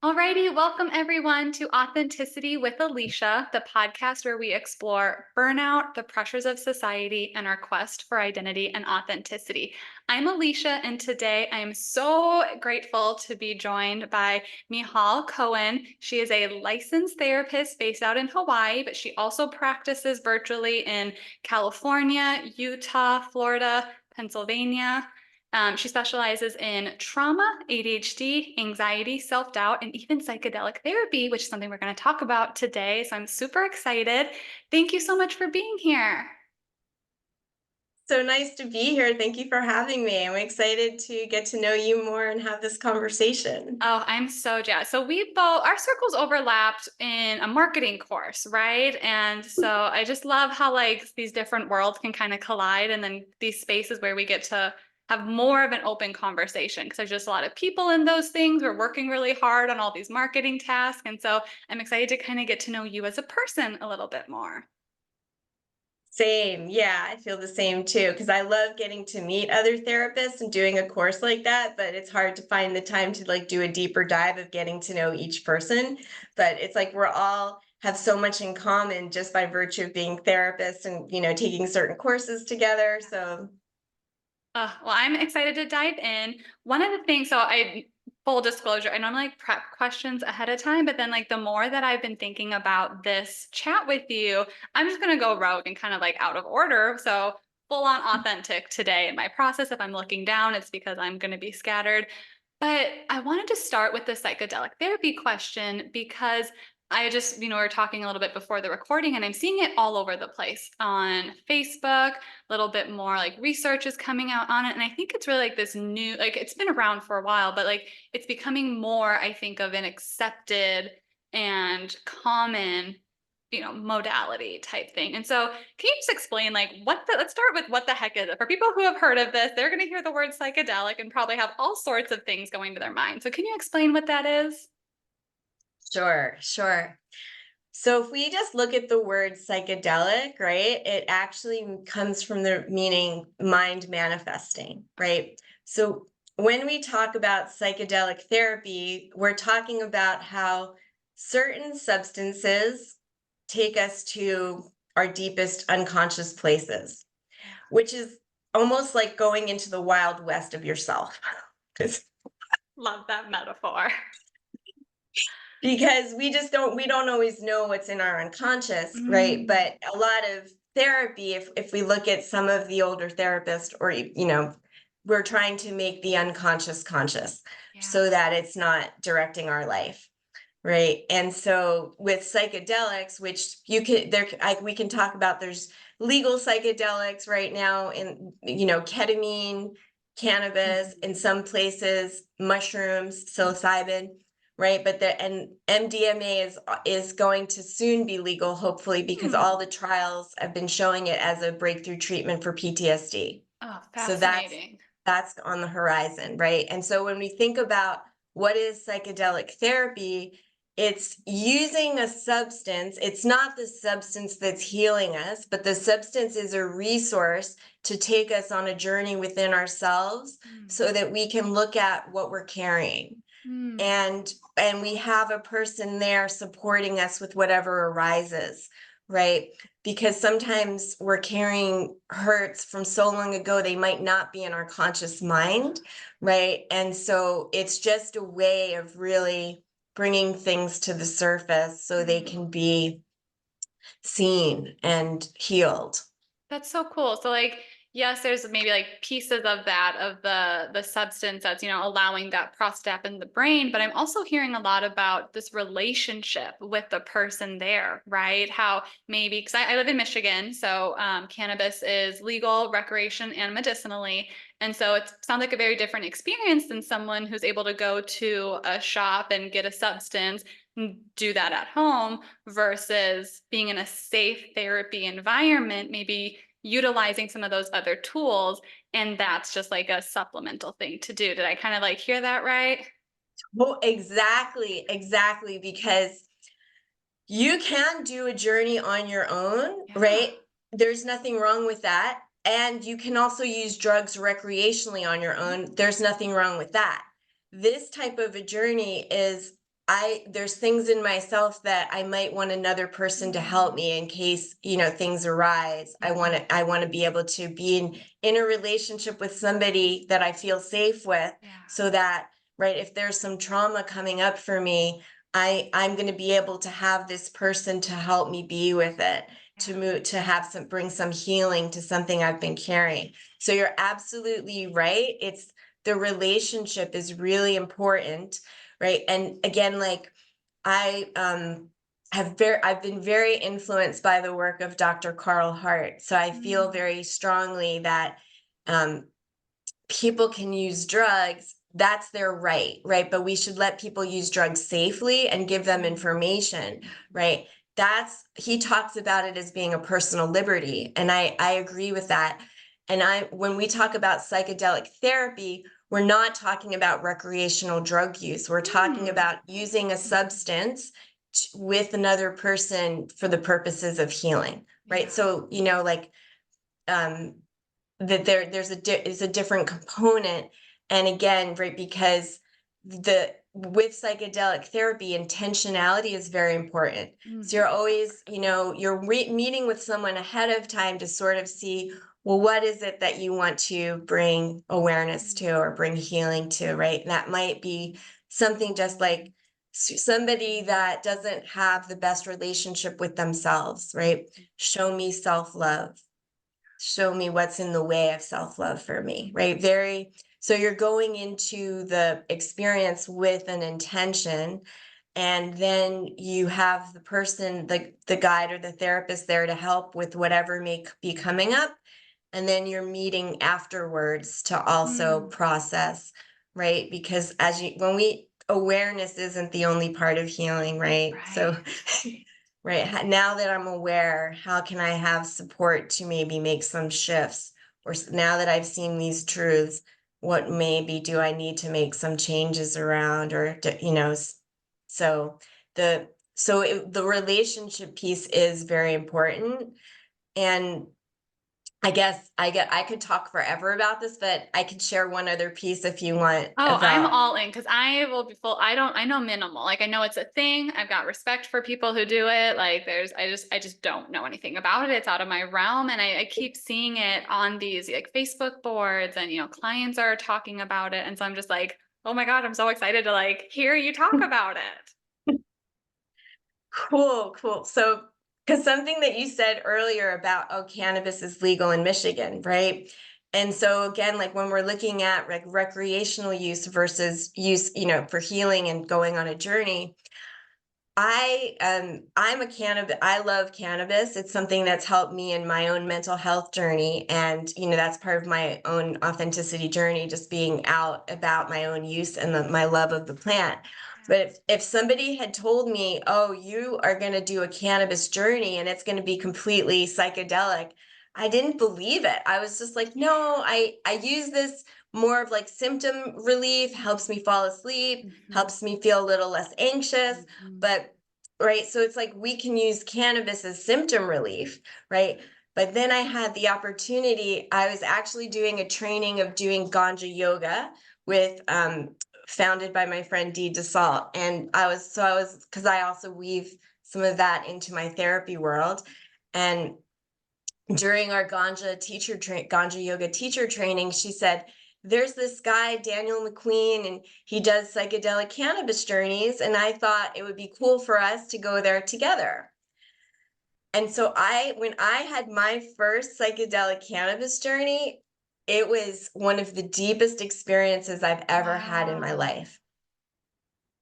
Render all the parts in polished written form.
Alrighty, welcome everyone to Authenticity with Alicia, the podcast where we explore burnout, the pressures of society, and our quest for identity and authenticity. I'm Alicia, and today I am so grateful to be joined by Michal Cohen. She is a licensed therapist based out in Hawaii, but she also practices virtually in California, Utah, Florida, Pennsylvania. She specializes in trauma, ADHD, anxiety, self doubt, and even psychedelic therapy, which is something we're going to talk about today. So I'm super excited. Thank you so much for being here. So nice to be here. Thank you for having me. I'm excited to get to know you more and have this conversation. Oh, I'm so jazzed. So our circles overlapped in a marketing course, right? And so I just love how like these different worlds can kind of collide and then these spaces where we get to have more of an open conversation because there's just a lot of people in those things. We're working really hard on all these marketing tasks. And so I'm excited to kind of get to know you as a person a little bit more. Same. Yeah, I feel the same too, because I love getting to meet other therapists and doing a course like that, but it's hard to find the time to like do a deeper dive of getting to know each person. But it's like we're all have so much in common just by virtue of being therapists and, taking certain courses together. So Well, I'm excited to dive in. One of the things, full disclosure, I normally like prep questions ahead of time, but then like the more that I've been thinking about this chat with you, I'm just gonna go rogue and kind of like out of order. So full on authentic today in my process. If I'm looking down, it's because I'm gonna be scattered. But I wanted to start with the psychedelic therapy question because I just, we were talking a little bit before the recording and I'm seeing it all over the place on Facebook, a little bit more like research is coming out on it. And I think it's really like this new, like it's been around for a while, but like it's becoming more, I think, of an accepted and common, modality type thing. And so can you just explain like let's start with what the heck is it? For people who have heard of this, they're going to hear the word psychedelic and probably have all sorts of things going to their mind. So can you explain what that is? sure, sure. So if we just look at the word psychedelic, right, it actually comes from the meaning mind manifesting, right? So when we talk about psychedelic therapy, we're talking about how certain substances take us to our deepest unconscious places, which is almost like going into the wild west of yourself. Love that metaphor. Because we don't always know what's in our unconscious, right? Mm, But a lot of therapy, if we look at some of the older therapists, or we're trying to make the unconscious conscious yeah. so that it's not directing our life, right? And so with psychedelics, which we can talk about, there's legal psychedelics right now, in ketamine, cannabis, Mhm. in some places mushrooms, psilocybin, right? But and MDMA is going to soon be legal, hopefully, because all Hmm. the trials have been showing it as a breakthrough treatment for PTSD. Oh, So that's fascinating. that's on the horizon, right? And so when we think about what is psychedelic therapy, it's using a substance. It's not the substance that's healing us, but the substance is a resource to take us on a journey within ourselves Mm, so that we can look at what we're carrying, mm, and we have a person there supporting us with whatever arises, right? Because sometimes we're carrying hurts from so long ago, they might not be in our conscious mind, right? And so it's just a way of really bringing things to the surface so they mm. can be seen and healed. That's so cool. So like, yes, there's maybe like pieces of that of the substance that's, allowing that process to happen in the brain, but I'm also hearing a lot about this relationship with the person there, right? How maybe because I live in Michigan, so cannabis is legal, recreation, and medicinally. And so it sounds like a very different experience than someone who's able to go to a shop and get a substance and do that at home versus being in a safe therapy environment, maybe utilizing some of those other tools. And that's just like a supplemental thing to do. Did I kind of like hear that right? Well, exactly, because you can do a journey on your own, Yeah. right? There's nothing wrong with that. And you can also use drugs recreationally on your own. There's nothing wrong with that. This type of a journey is there's things in myself that I might want another person to help me in case, things arise. I want to be able to be in a relationship with somebody that I feel safe with, Yeah. so that, right, if there's some trauma coming up for me, I'm going to be able to have this person to help me be with it, to move, to have bring some healing to something I've been carrying. So you're absolutely right. It's the relationship is really important, right? And again, like, I've been very influenced by the work of Dr. Carl Hart. So I feel very strongly that um, people can use drugs. That's their right, right? But we should let people use drugs safely and give them information, right? He talks about it as being a personal liberty. And I agree with that. And when we talk about psychedelic therapy, we're not talking about recreational drug use. We're talking about using a substance with another person for the purposes of healing, right? Yeah. So, like, um, that is a different component. And again, right, because with psychedelic therapy, intentionality is very important. So you're always, you're meeting with someone ahead of time to sort of see, well, what is it that you want to bring awareness to or bring healing to, right? And that might be something just like somebody that doesn't have the best relationship with themselves, right? Show me self-love, show me what's in the way of self-love for me, right? So you're going into the experience with an intention, and then you have the person, the guide or the therapist there to help with whatever may be coming up. And then you're meeting afterwards to also process, right? Because awareness isn't the only part of healing, right? So right now that I'm aware, how can I have support to maybe make some shifts? Or now that I've seen these truths, what maybe do I need to make some changes around, or so the relationship piece is very important. And I could talk forever about this, but I could share one other piece if you want Oh, I'm about. all in because I will be full. I know minimal. Like I know it's a thing. I've got respect for people who do it. Like I just don't know anything about it. It's out of my realm. And I keep seeing it on these like Facebook boards and, clients are talking about it. And so I'm just like, oh my God, I'm so excited to like hear you talk about it. Cool. So, because something that you said earlier about, oh, cannabis is legal in Michigan, right? And so again, like when we're looking at recreational use versus use, for healing and going on a journey, I love cannabis. It's something that's helped me in my own mental health journey. And, that's part of my own authenticity journey, just being out about my own use and my love of the plant. But if somebody had told me, oh, you are going to do a cannabis journey and it's going to be completely psychedelic, I didn't believe it. I was just like, no, I use this more of like symptom relief, helps me fall asleep, helps me feel a little less anxious. But right, so it's like we can use cannabis as symptom relief, right? But then I had the opportunity, I was actually doing a training of doing ganja yoga with founded by my friend Dee DeSalt. And because I also weave some of that into my therapy world. And during our ganja yoga teacher training, she said, there's this guy, Daniel McQueen, and he does psychedelic cannabis journeys. And I thought it would be cool for us to go there together. And so when I had my first psychedelic cannabis journey, it was one of the deepest experiences I've ever had in my Wow. life.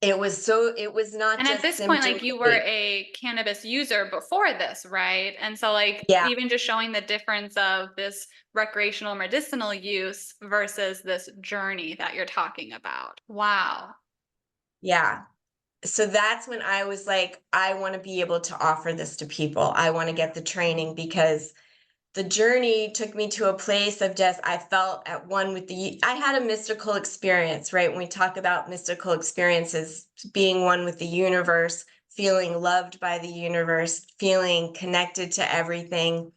It was not And at just this point, symptom like you were relief. a cannabis user before this, right? And so like Yeah, even just showing the difference of this recreational medicinal use versus this journey that you're talking about. Wow. yeah. So that's when I was like, I want to be able to offer this to people. I want to get the training, because the journey took me to a place of just, I felt at one with I had a mystical experience, right? When we talk about mystical experiences, being one with the universe, feeling loved by the universe, feeling connected to everything.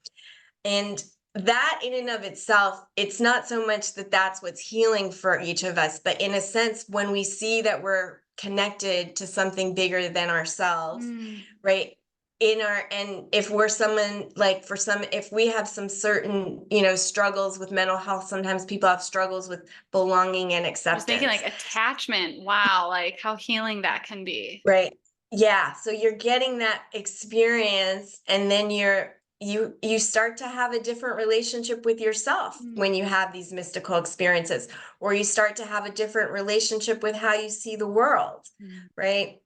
And that in and of itself, it's not so much that that's what's healing for each of us, but in a sense, when we see that we're connected to something bigger than ourselves, Mm. right? And if we're someone like if we have some certain, struggles with mental health, sometimes people have struggles with belonging and Just thinking like acceptance. attachment. Wow, like how healing that can be. Right. Yeah. So you're getting that experience, and then you start to have a different relationship with yourself Mm. when you have these mystical experiences, or you start to have a different relationship with how you see the world, Mm. right?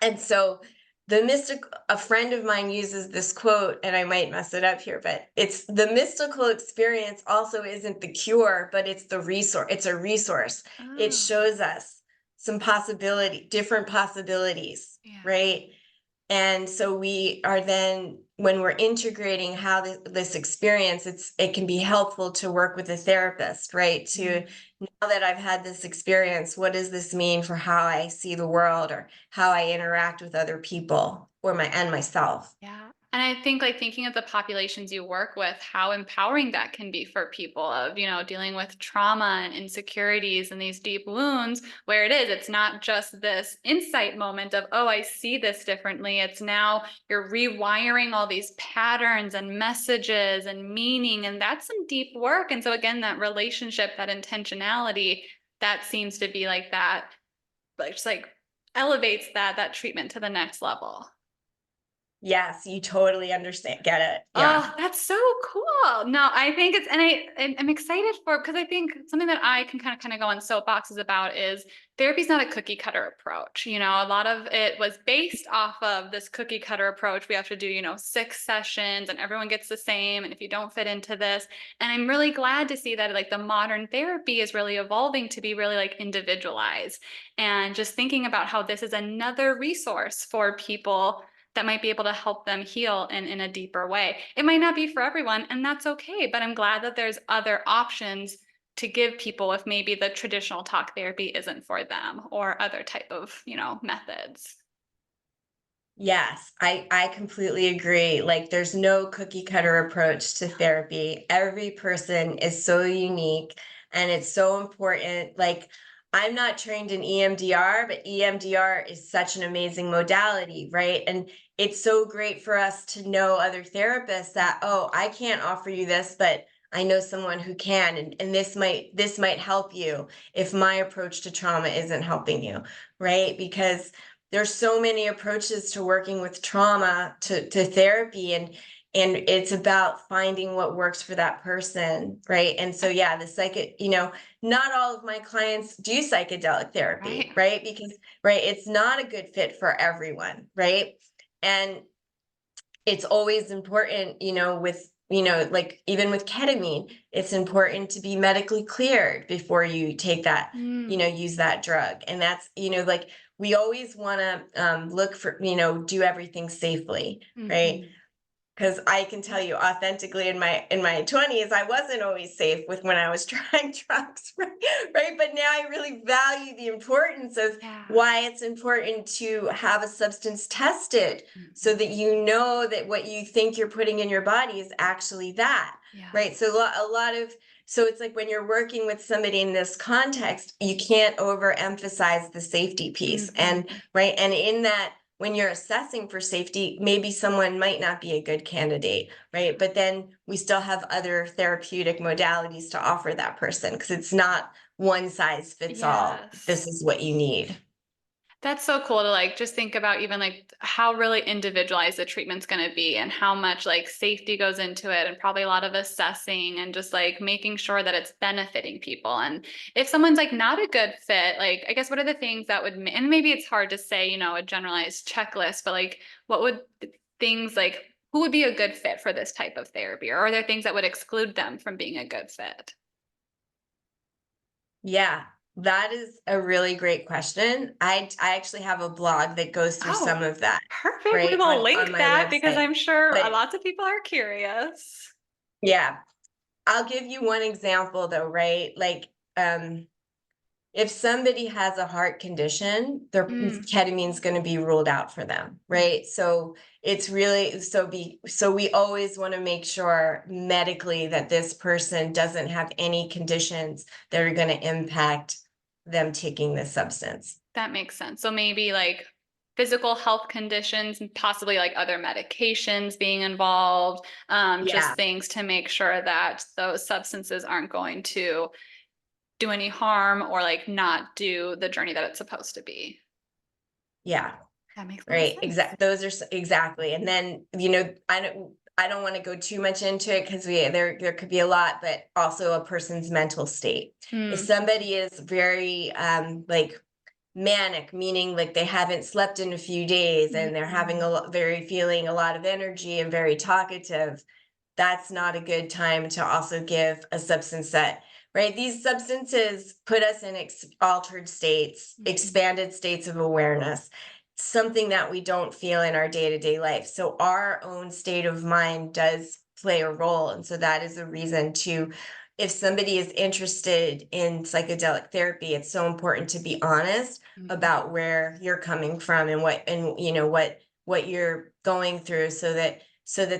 And so a friend of mine uses this quote, and I might mess it up here, but it's the mystical experience also isn't the cure, but it's the resource. It's a resource. It Oh, shows us some different possibilities, yeah. right? And so we are then, when we're integrating how this experience, it can be helpful to work with a therapist, right? To, Mm. now that I've had this experience, what does this mean for how I see the world, or how I interact with other people, and myself? Yeah. And I think like thinking of the populations you work with, how empowering that can be for people of, dealing with trauma and insecurities and these deep wounds where it's not just this insight moment of, oh, I see this differently. It's now you're rewiring all these patterns and messages and meaning. And that's some deep work. And so again, that relationship, that intentionality, that seems to be like that, like just like elevates that treatment to the next level. Yes, you totally understand, get it. Yeah. Oh, that's so cool. No, I think it's, I'm excited for, because I think something that I can kind of go on soapboxes about is therapy is not a cookie cutter approach. A lot of it was based off of this cookie cutter approach. We have to do, 6 sessions and everyone gets the same. And if you don't fit into this, and I'm really glad to see that like the modern therapy is really evolving to be really like individualized, and just thinking about how this is another resource for people that might be able to help them heal in a deeper way. It might not be for everyone, and that's okay, but I'm glad that there's other options to give people if maybe the traditional talk therapy isn't for them, or other type of, methods. Yes, I completely agree. Like, there's no cookie cutter approach to therapy. Every person is so unique, and it's so important. Like, I'm not trained in EMDR, but EMDR is such an amazing modality, right? And it's so great for us to know other therapists that, oh, I can't offer you this, but I know someone who can, and this might help you if my approach to trauma isn't helping you, right? Because there's so many approaches to working with trauma, to therapy, and it's about finding what works for that person, right? And so yeah, not all of my clients do psychedelic Right. therapy, right? Because right, it's not a good fit for everyone, right? And it's always important, with like even with ketamine, it's important to be medically cleared before you take that, Mm. use that drug. And that's, like, we always want to look for, do everything safely, right? Hmm. Because I can tell you authentically, in my 20s, I wasn't always safe with when I was trying drugs, right? Right. But now I really value the importance of Yeah. why it's important to have a substance tested, so Mhm. that you know that what you think you're putting in your body is actually that. Yeah. Right. So so it's like when you're working with somebody in this context, you can't overemphasize the safety piece. Hmm. And right. And in that, when you're assessing for safety, maybe someone might not be a good candidate, right? But then we still have other therapeutic modalities to offer that person, because it's not one size fits all. Yes. This is what you need. That's so cool to like just think about even like how really individualized the treatment's going to be and how much like safety goes into it and probably a lot of assessing and just like making sure that it's benefiting people. And if someone's like not a good fit, like I guess what are the things that would and maybe it's hard to say, a generalized checklist, but like what would things like who would be a good fit for this type of therapy? Or are there things that would exclude them from being a good fit? Yeah, that is a really great question. I actually have a blog that goes through Oh, some of that, perfect. We right, will on link my that because website. I'm sure But lots of people are curious. yeah, I'll give you one example though, right? Like, if somebody has a heart condition, their Mm. ketamine is going to be ruled out for them, right? So it's really so we always want to make sure medically that this person doesn't have any conditions that are going to impact them taking this substance. That makes sense. So maybe like physical health conditions and possibly like other medications being involved, just Yeah, things to make sure that those substances aren't going to do any harm or like not do the journey that it's supposed to be. yeah. That makes a lot of Right. sense. Exact. Those are exactly. And then, I don't want to go too much into it because there could be a lot, but also a person's mental state. If Mm, somebody is very like manic, meaning like they haven't slept in a few days and they're having mhm. very feeling a lot of energy and very talkative, that's not a good time to also give a substance that, right? These substances put us in altered states, Mhm. expanded states of awareness, something that we don't feel in our day-to-day life. So our own state of mind does play a role. And so that is a reason to, if somebody is interested in psychedelic therapy, it's so important to be honest Mhm. about where you're coming from and what you're going through, so that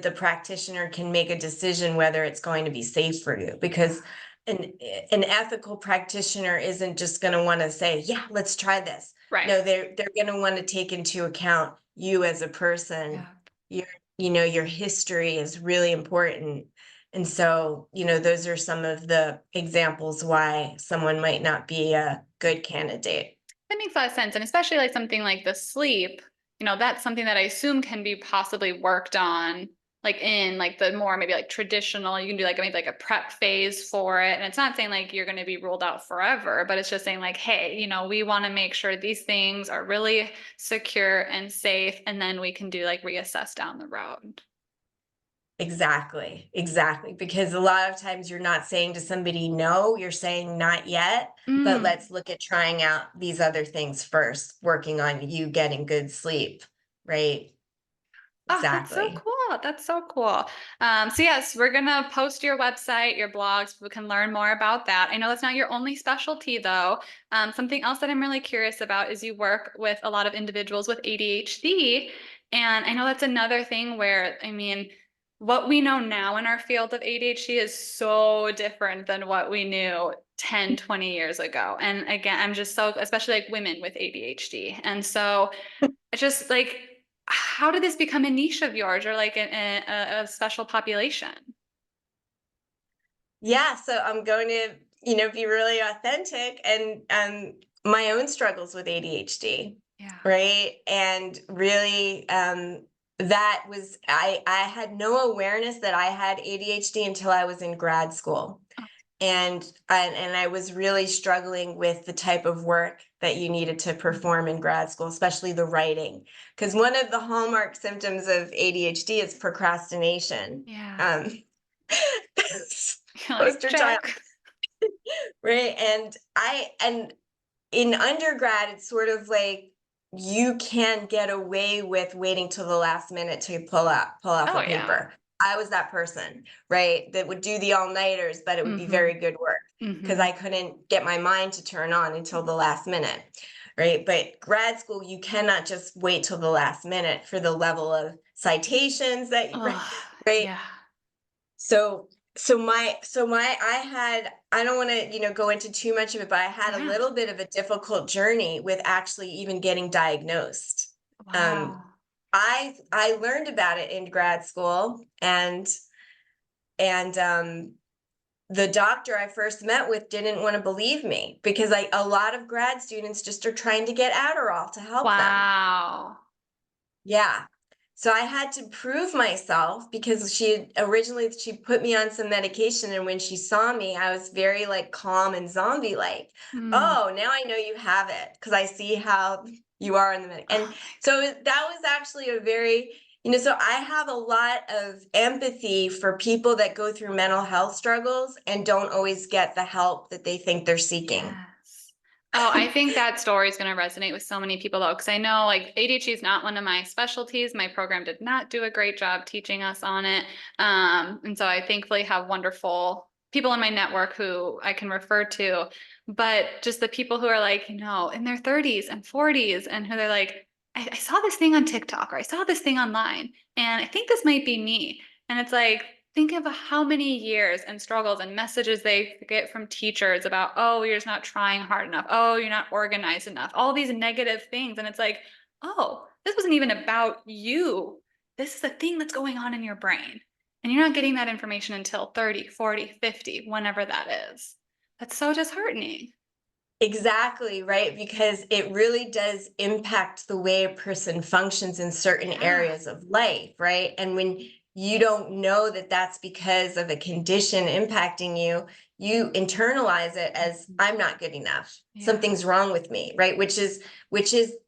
the practitioner can make a decision whether it's going to be safe for you. Yeah. Because an ethical practitioner isn't just going to want to say, yeah, let's try this. Right. No, they're going to want to take into account you as a person. Yeah. Your your history is really important. And so, those are some of the examples why someone might not be a good candidate. That makes a lot of sense. And especially like something like the sleep, that's something that I assume can be possibly worked on like in like the more maybe like traditional, you can do like maybe like a prep phase for it. And it's not saying like you're going to be ruled out forever, but it's just saying like, hey, we want to make sure these things are really secure and safe. And then we can do like reassess down the road. Exactly, exactly. Because a lot of times you're not saying to somebody, no, you're saying not yet, but Mm. let's look at trying out these other things first, working on you getting good sleep, right? Oh, that's so Exactly. cool. That's so cool. So yes, we're gonna post your website, your blogs. We can learn more about that. I know that's not your only specialty though. Something else that I'm really curious about is you work with a lot of individuals with ADHD. And I know that's another thing where, I mean, what we know now in our field of ADHD is so different than what we knew 10, 20 years ago. And again, I'm just so, especially like women with ADHD. And so it's just like, how did this become a niche of yours or like a special population? Yeah, so I'm going to, be really authentic and my own struggles with ADHD, Yeah. right? And really that was I had no awareness that I had ADHD until I was in grad school. Oh, And I was really struggling with the type of work that you needed to mhm. perform in grad school, especially the writing, because one of the hallmark symptoms of ADHD is procrastination. Yeah. Um, You're like, poster child, check. right? And in undergrad, it's sort of like you can get away with waiting till the last minute to pull off a Oh yeah. paper. I was that person, right? That would do the all-nighters, but it would be Mm-hmm. very good work because Mm-hmm. I couldn't get my mind to turn on until the last minute, right? But grad school, you cannot just wait till the last minute for the level of citations that you, Oh, right? yeah. I don't want to, go into too much of it, but I had a Yeah. little bit of a difficult journey with actually even getting diagnosed. Um, Wow. I learned about it in grad school, and the doctor I first met with didn't want to believe me because a lot of grad students just are trying to get Adderall to help them. Wow. Yeah. So I had to prove myself because she put me on some medication, and when she saw me, I was very like calm and zombie like. Mm. Oh, now I know you have it because I see how you are in the medic. Oh And my so that was actually a very, so I have a lot of empathy for people that go through mental health struggles and don't always get the help that they think they're seeking. Yes. Oh, I think that story is going to resonate with so many people though, because I know like ADHD is not one of my specialties. My program did not do a great job teaching us on it. And so I thankfully have wonderful people in my network who I can refer to, but just the people who are like, in their 30s and 40s and who they're like, I saw this thing on TikTok or I saw this thing online and I think this might be me. And it's like, think of how many years and struggles and messages they get from teachers about, oh, you're just not trying hard enough. Oh, you're not organized enough. All these negative things. And it's like, oh, this wasn't even about you. This is a thing that's going on in your brain. And you're not getting that information until 30, 40, 50, whenever that is. That's so disheartening. Exactly, right? Because it really does impact the way a person functions in certain Yeah. areas of life, right? And when you don't know that that's because of a condition impacting you, you internalize it as Mhm. I'm not good enough. Yeah. Something's wrong with me, right? Which is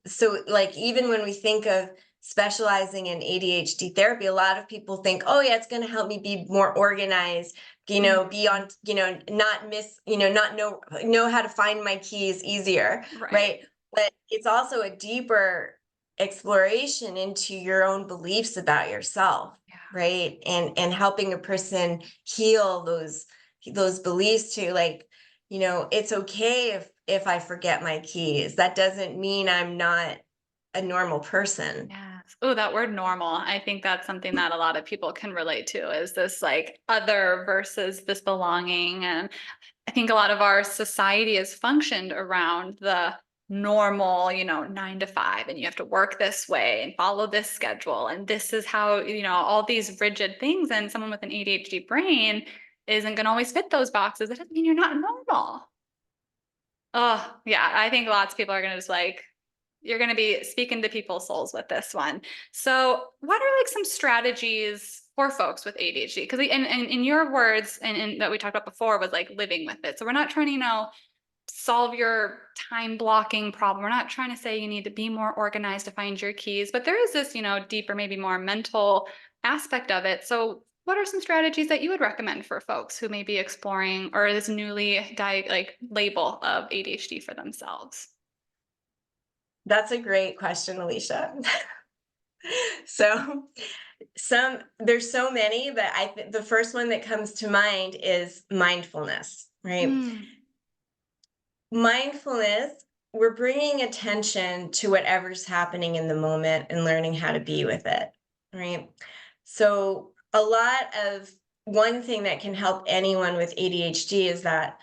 so like even when we think of specializing in ADHD therapy, a lot of people think, oh yeah, it's going to help me be more organized, be Mhm. on, not miss, not know how to find my keys easier, Right. right? But it's also a deeper exploration into your own beliefs about yourself, Yeah. right? And helping a person heal those beliefs to like, it's okay if I forget my keys. That doesn't mean I'm not a normal person. Yes. Oh, that word normal. I think that's something that a lot of people can relate to is this like other versus this belonging. And I think a lot of our society is functioned around the normal, 9 to 5, and you have to work this way and follow this schedule. And this is how, all these rigid things. And someone with an ADHD brain isn't going to always fit those boxes. That doesn't mean you're not normal. Oh, yeah. I think lots of people are going to just like, you're going to be speaking to people's souls with this one. So, what are like some strategies for folks with ADHD? Because and in your words, and that we talked about before was like living with it. So we're not trying to, solve your time blocking problem. We're not trying to say you need to be more organized to find your keys, but there is this, deeper, maybe more mental aspect of it. So, what are some strategies that you would recommend for folks who may be exploring or this newly like label of ADHD for themselves? That's a great question, Alicia. So there's so many, but I think the first one that comes to mind is mindfulness, right? Mm, Mindfulness, we're bringing attention to whatever's happening in the moment and learning how to be with it, right? So a lot of one thing that can help anyone with ADHD is that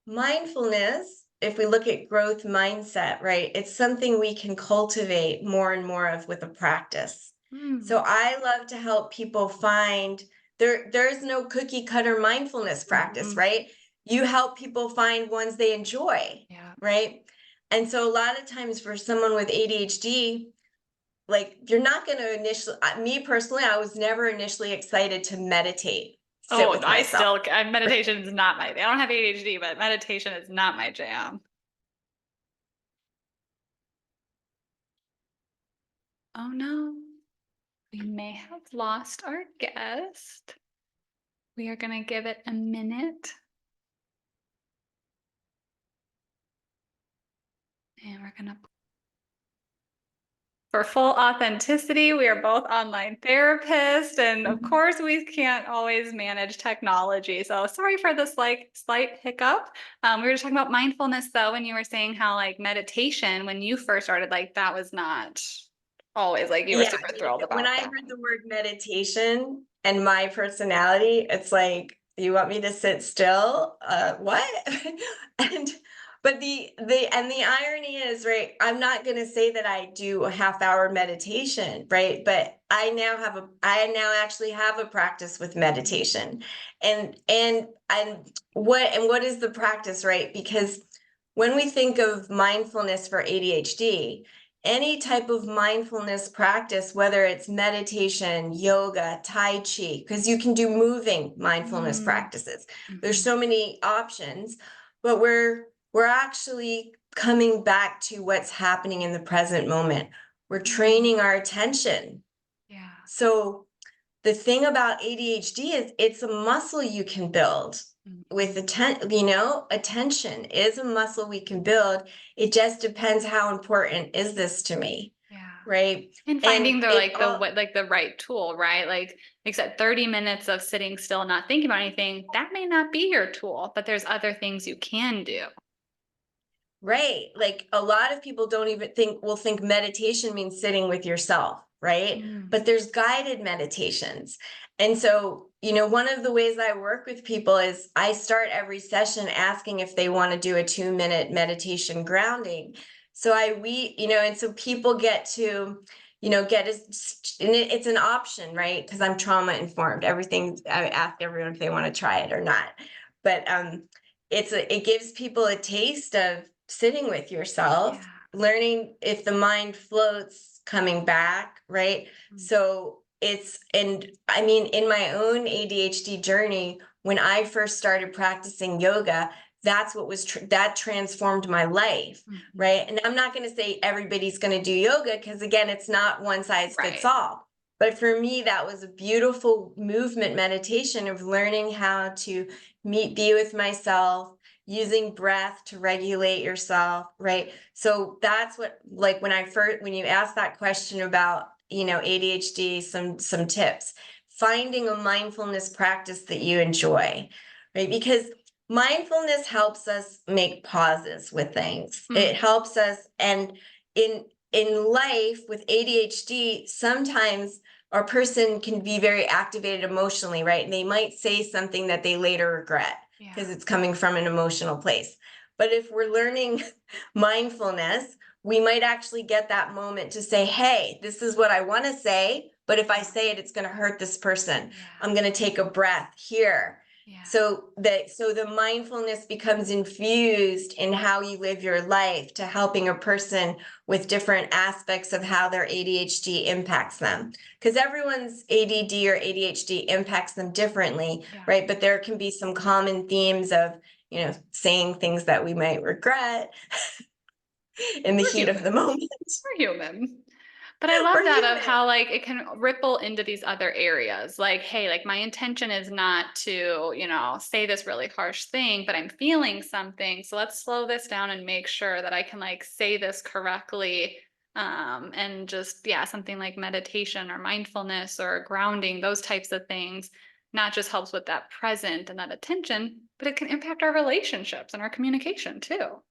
mindfulness, if we look at growth mindset, right, it's something we can cultivate more and more of with a practice. mm, So I love to help people find there's no cookie cutter mindfulness practice, mhm. right? You help people find ones they enjoy, Yeah. right? And so a lot of times for someone with ADHD, like you're not going to initially, me personally, I was never initially excited to meditate, sit Oh, with myself. meditation is not my, I don't have ADHD, but meditation is not my jam. Oh no, we may have lost our guest. We are going to give it a minute and we're going to, for full authenticity, we are both online therapists. And of course, we can't always manage technology. So sorry for this like slight hiccup. We were just talking about mindfulness though, when you were saying how like meditation, when you first started, like that was not always like you were Yeah, super thrilled when about I that. heard the word meditation and my personality, it's like, you want me to sit still? What? And but the irony is, right, I'm not gonna say that I do a half hour meditation, right? But I now actually have a practice with meditation. And what is the practice, right? Because when we think of mindfulness for ADHD, any type of mindfulness practice, whether it's meditation, yoga, Tai Chi, because you can do moving mindfulness Mm, practices. There's mhm, so many options, but we're actually coming back to what's happening in the present moment. We're mm, training our attention. yeah. So the thing about ADHD is it's a muscle you can build with Mhm. attention is a muscle we can build. It just depends how important is this to me, Yeah. right? And And finding the it like the all what like the right tool, right? Like you said, 30 minutes of sitting still, not thinking about anything, that may not be your tool, but there's other things you can do. right. Like a lot of people don't even will think meditation means sitting with yourself, right? Mm, But there's guided meditations. And so, one of the ways I work with people is I start every session asking if they want to do a 2-minute meditation grounding. So and so people get to, get and it's an option, right? Because I'm trauma informed. Everything, I ask everyone if they want to try it or not. But it gives people a taste of sitting with yourself, Yeah. learning if the mind floats, coming back, right? So and I mean, in my own ADHD journey, when I first started practicing yoga, that's what that transformed my life, right? And I'm not going to say everybody's going to do yoga, because again, it's not one size fits Right. all. But for me, that was a beautiful movement meditation of learning how to be with myself, using breath to regulate yourself, right? So that's what, like, when you asked that question about, ADHD, some tips, finding a mindfulness practice that you enjoy, right? Because mindfulness helps us make pauses with things. It helps us, and in life with ADHD, sometimes our person can be very activated emotionally, right? And they might say something that they later regret because it's coming from an emotional place. But if we're learning mindfulness, we might actually get that moment to say, hey, this is what I want to say, but if I say it, it's going to hurt this person. I'm going to take a breath here. So the mindfulness becomes infused in how you live your life, to helping a person with different aspects of how their ADHD impacts them. Because everyone's ADD or ADHD impacts them differently, right? But there can be some common themes of, saying things that we might regret in the heat of the moment. We're human. But I love We're that of human. how like it can ripple into these other areas. Like, hey, like my intention is not to, say this really harsh thing, but I'm feeling something. So let's slow this down and make sure that I can like say this correctly. And just, yeah, something like meditation or mindfulness or grounding, those types of things, not just helps with that present and that attention, but it can impact our relationships and our communication too.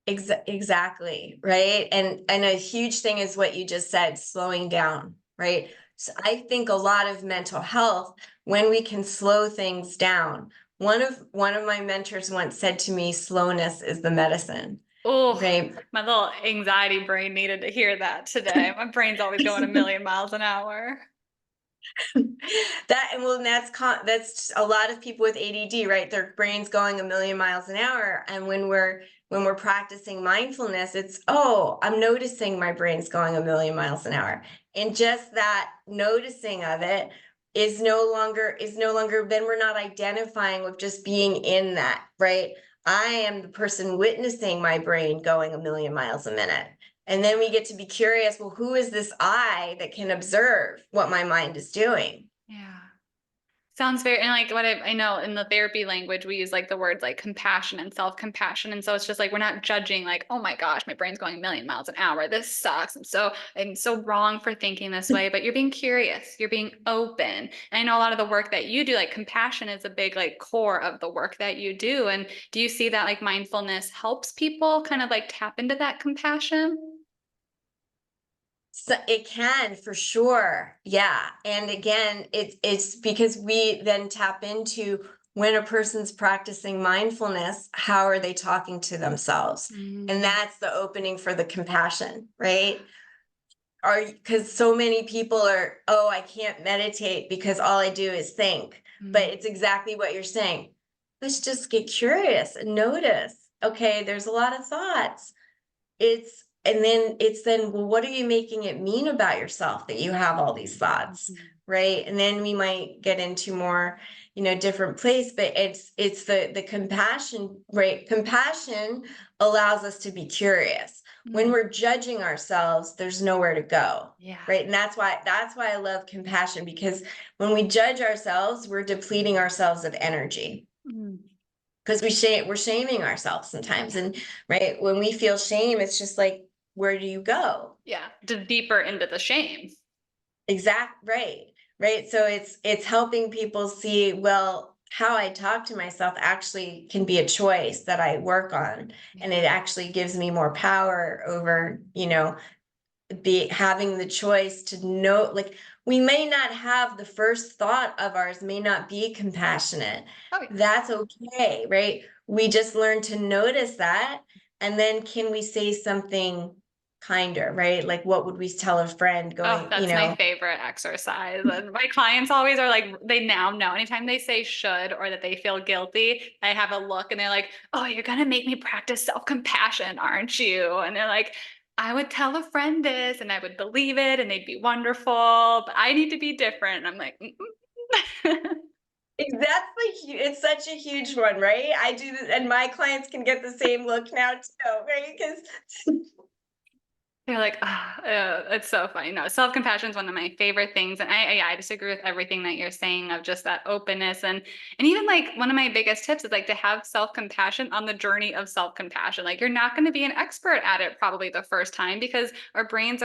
Exactly, right? And a huge thing is what you just said, slowing down, right? So I think a lot of mental health, when we can slow things down. One of my mentors once said to me, slowness is the medicine. Oh, Right. my little anxiety brain needed to hear that today. My brain's always going a million miles an hour. That's a lot of people with ADD, right? Their brain's going a million miles an hour. And when we're practicing mindfulness, it's, oh, I'm noticing my brain's going a million miles an hour. And just that noticing of it is no longer, then we're not identifying with just being in that, right? I am the person witnessing my brain going a million miles a minute. And then we get to be curious, well, who is this I that can observe what my mind is doing? Yeah. Sounds very, and like what I know in the therapy language, we use like the words like compassion and self-compassion. And so it's just like we're not judging like, oh my gosh, my brain's going a million miles an hour. This sucks. I'm so wrong for thinking this way, but you're being curious, you're being open. And I know a lot of the work that you do, like compassion is a big like core of the work that you do. And do you see that like mindfulness helps people kind of like tap into that compassion? So it can, for sure. Yeah. And again, it's because we then tap into, when a person's practicing mindfulness, how are they talking to themselves? And that's the opening for the compassion, right? Because so many people are, oh, I can't meditate because all I do is think. But it's exactly what you're saying. Let's just get curious and notice. Okay, there's a lot of thoughts. Then, well, what are you making it mean about yourself that you have all these thoughts, right? And then we might get into more, different place, but it's the compassion, right? Compassion allows us to be curious. When we're judging ourselves, there's nowhere to go. Yeah. Right. And that's why I love compassion, because when we judge ourselves, we're depleting ourselves of energy. Because we're shaming ourselves sometimes. And right, when we feel shame, it's just like, where do you go? Yeah. Deeper into the shame. Right. So it's helping people see, well, how I talk to myself actually can be a choice that I work on. And it actually gives me more power over, be having the choice to know, like, we may not have the first thought of ours may not be compassionate. Oh, yeah. That's okay, right? We just learn to notice that. And then can we say something kinder, right? Like, what would we tell a friend Oh, going, that's my favorite exercise. And my clients always are like, they now know anytime they say should or that they feel guilty, I have a look and they're like, oh, you're going to make me practice self-compassion, aren't you? And they're like, I would tell a friend this and I would believe it and they'd be wonderful, but I need to be different. And I'm like, It's such a huge one, right? I do this, and my clients can get the same look now too, right? Because they're like, ah, it's so funny. No, self-compassion is one of my favorite things. And I just agree with everything that you're saying of just that openness. And even like one of my biggest tips is like to have self-compassion on the journey of self-compassion. Like you're not going to be an expert at it probably the first time because our brains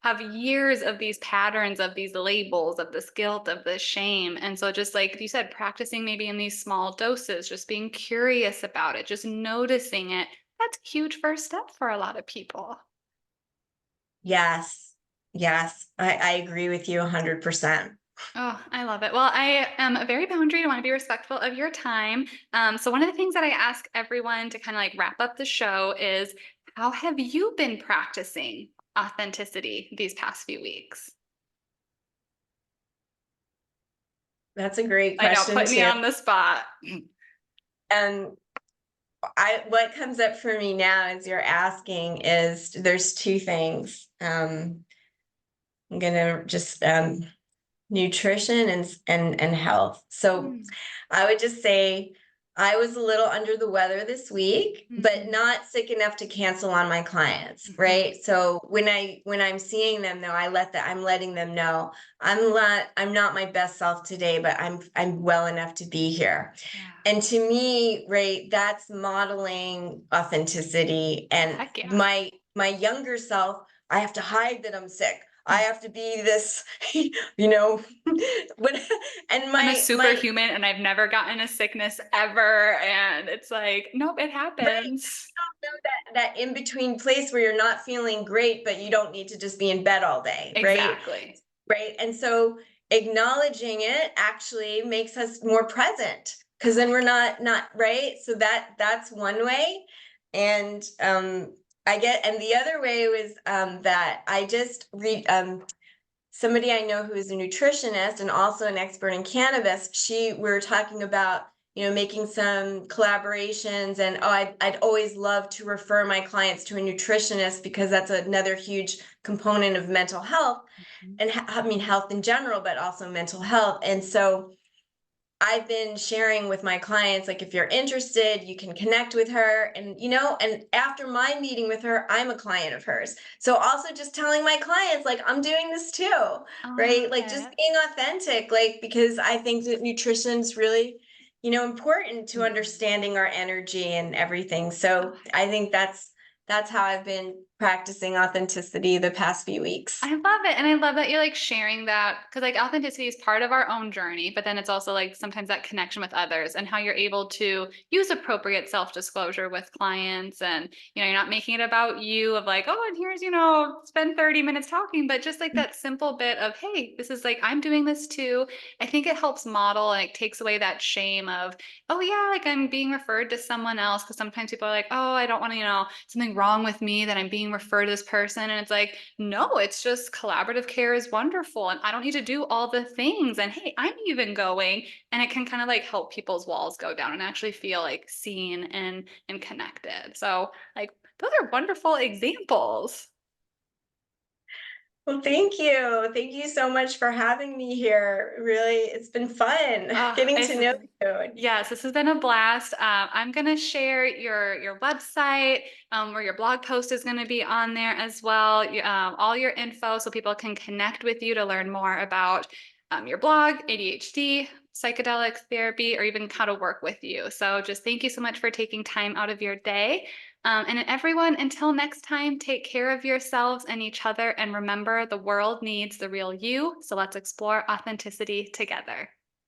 have years of these patterns of these labels, of this guilt, of this shame. And so just like you said, practicing maybe in these small doses, just being curious about it, just noticing it, that's a huge first step for a lot of people. yes, yes, I agree with you 100%. Oh, I love it. Well, I am a very boundary. I want to be respectful of your time. So one of the things that I ask everyone to kind of like wrap up the show is, how have you been practicing authenticity these past few weeks? That's a great I know, question put me too. on the spot. And what comes up for me now as you're asking is there's two things. I'm gonna just nutrition and health. So Mm, I would just say I was a little under the weather this week, but mhm, not sick enough to cancel on my clients, mhm. right? So when I'm seeing them though, I'm letting them know I'm not my best self today, but I'm well enough to be here. Yeah. And to me, right, that's modeling authenticity. Oh, And heck yeah. my younger self, I have to hide that I'm sick. I have to be this, you know, but and I'm a my superhuman and I've never gotten a sickness ever. And it's like, nope, it right, happens. know that in between place where you're not feeling great, but you don't need to just be in bed all day, right? Exactly. Right. And so acknowledging it actually makes us more present because Oh, then we're heck not right. So that's one way. And and the other way was that I just read somebody I know who is a nutritionist and also an expert in cannabis. We were talking about, making some collaborations, and I'd always love to refer my clients to a nutritionist because that's another huge component of mental health, yeah. and I mean health in general, but also mental health. And so I've been sharing with my clients, like, if you're interested, you can connect with her. And after my meeting with her, I'm a client of hers. So also just telling my clients, like, I'm doing this too, Oh, I right? love Like just it. being authentic, like, because I think that nutrition's really, important to Mhm. understanding our energy and everything. Oh, So I think that's how I've been practicing authenticity the past few weeks. I love it. And I love that you're like sharing that because like authenticity is part of our own journey, but then it's also like sometimes that connection with others and how you're able to use appropriate self-disclosure with clients. And, you're not making it about you of like, oh, and here's, spend 30 minutes talking, but just like that simple bit of, hey, this is like, I'm doing this too. I think it helps model and it takes away that shame of, oh, yeah, like I'm being referred to someone else. Cause sometimes people are like, oh, I don't want to, something wrong with me that I'm being referred to this person. And it's like, no, it's just collaborative care is wonderful. And I don't need to do all the things. And hey, I'm even going. And it can kind of like help people's walls go down and actually feel like seen and connected. So like those are wonderful examples. Well, thank you. Thank you so much for having me here. Really, it's been fun Oh, getting to know you. yes, this has been a blast. I'm gonna share your website, where your blog post is gonna be on there as well. All your info so people can connect with you to learn more about your blog, ADHD, psychedelic therapy, or even how to work with you. So just thank you so much for taking time out of your day. And everyone, until next time, take care of yourselves and each other. And remember, the world needs the real you. So let's explore authenticity together.